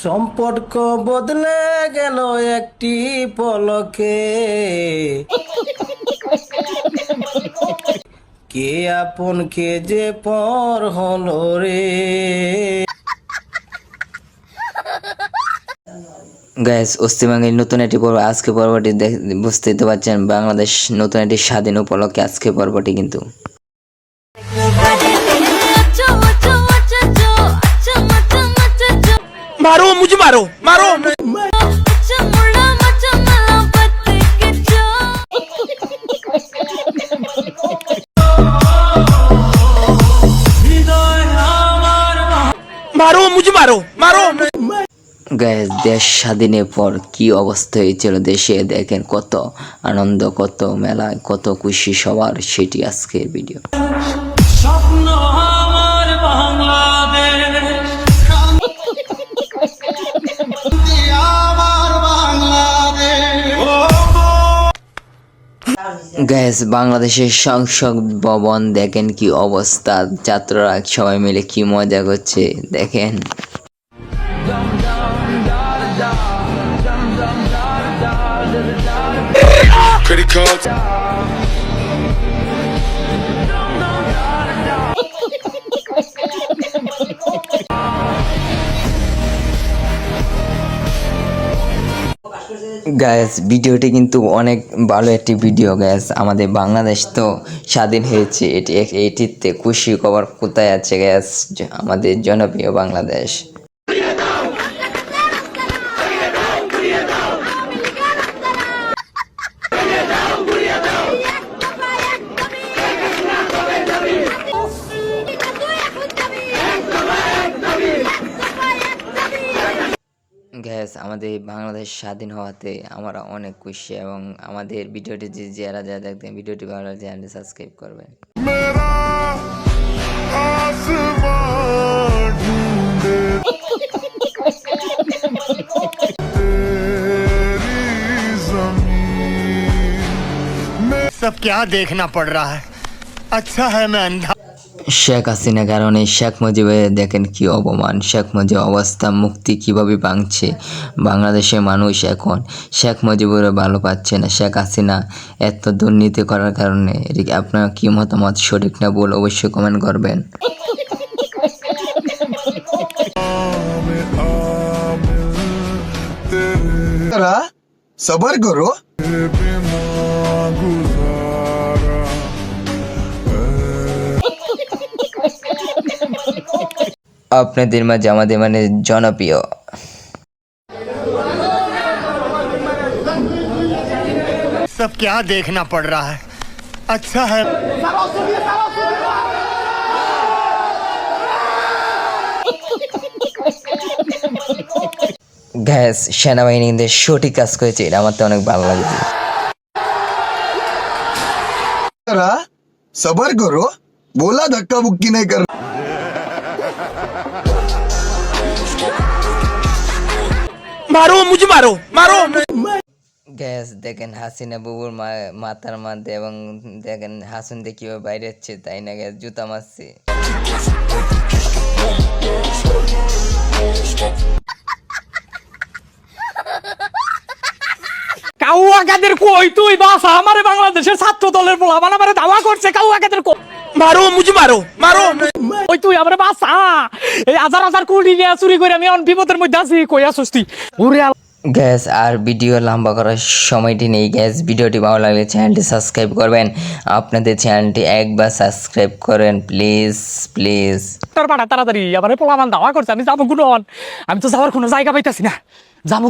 সম্পর্ক বদলে গেল একটি পলকে, কে আপন কে যে পর হলো রে। গাইস, পশ্চিমবঙ্গের নতুন একটি পর্ব আজকে পর্বটি বুঝতেই তো পারছেন, বাংলাদেশ নতুন একটি স্বাধীন উপলক্ষে আজকে পর্বটি কিন্তু मारो मुझे मारो मारो। मारो मुझे मारो मारो। গাইস, দেশ স্বাধীনের পর কি অবস্থা হয়েছিল দেশে, দেখেন কত আনন্দ, কত মেলা, কত খুশি সবার, সেটি আজকের ভিডিও। স্বপ্ন আমার বাংলাদেশ, আমার বাংলাদেশ। গাইস, বাংলাদেশের সংসদ ভবন দেখেন কি অবস্থা, ছাত্ররা সবাই মিলে কি মজা করছে দেখেন। Credit cards. গ্যাস, ভিডিওটি কিন্তু অনেক ভালো একটি ভিডিও গ্যাস। আমাদের বাংলাদেশ তো স্বাধীন হয়েছে, এটিতে খুশি খবর কোথায় আছে গ্যাস, আমাদের জনপ্রিয় বাংলাদেশ। গ্যাস, আমাদের বাংলাদেশ স্বাধীন হওয়াতে আমরা অনেক খুশি, এবং আমাদের ভিডিওটি যারা দেখতেন, ভিডিওটি ভালো লাগলে চ্যানেলটি সাবস্ক্রাইব করবেন। सब क्या देखना पड़ रहा है, अच्छा है मैं अंधा। শেখ হাসিনা কারণে শেখ মুজিবের দেখেন কি অপমান, শেখ মুজিব অবস্থা মুক্তি কিভাবে ভাঙছে বাংলাদেশের মানুষ। এখন শেখ মুজিবের ভালো পাচ্ছে না, শেখ হাসিনা এত দুর্নীতি করার কারণে। আপনার কি মতামত, সঠিক না ভুল, অবশ্যই কমেন্ট করবেন। सबर करो। আপনাদের মাঝে আমাদের মানে জনপ্রিয় सब क्या देखना पड़ रहा है, अच्छा है। গ্যাস, সেনাবাহিনী কিন্তু সঠিক কাজ করেছে, এটা আমার তো অনেক ভালো লাগছে। सबर करो, बोला धक्का मुक्की नहीं कर। मारो मुझे मारो मारो। গ্যাস, দেখেন হাসিনা বুবুর মাথার মধ্যে, এবং দেখেন হাসুন দিয়ে কিভাবে বাইরে হচ্ছে, তাই না গ্যাস, জুতা মারছে। কাউয়া কাদের কই তুই বাসা আমারে বাংলাদেশের ছাত্র দলের পোলা আমারে দাওয়া করছে। কাউয়া কাদের কই, मारो मुझे मारो मारो। ওই তুই আমারে বাসা, এই হাজার হাজার কোটি নিয়ে চুরি করে আমি অন বিপদের মধ্যে আছি। কই আসছিস তুই? ওরে গ্যাস, আর ভিডিও লম্বা করার সময়টি নেই গ্যাস, ভিডিওটি ভালো লাগলে চ্যানেলটি সাবস্ক্রাইব করবেন। আপনাদের চ্যানেলটি একবার সাবস্ক্রাইব করেন প্লিজ প্লিজ। তোর পাড়া তাড়াতাড়ি আমারে পোলা দাওয়া করছে, আমি যাবো গুণ, আমি তো যাওয়ার কোনো জায়গা পাইতাছি না, যাবো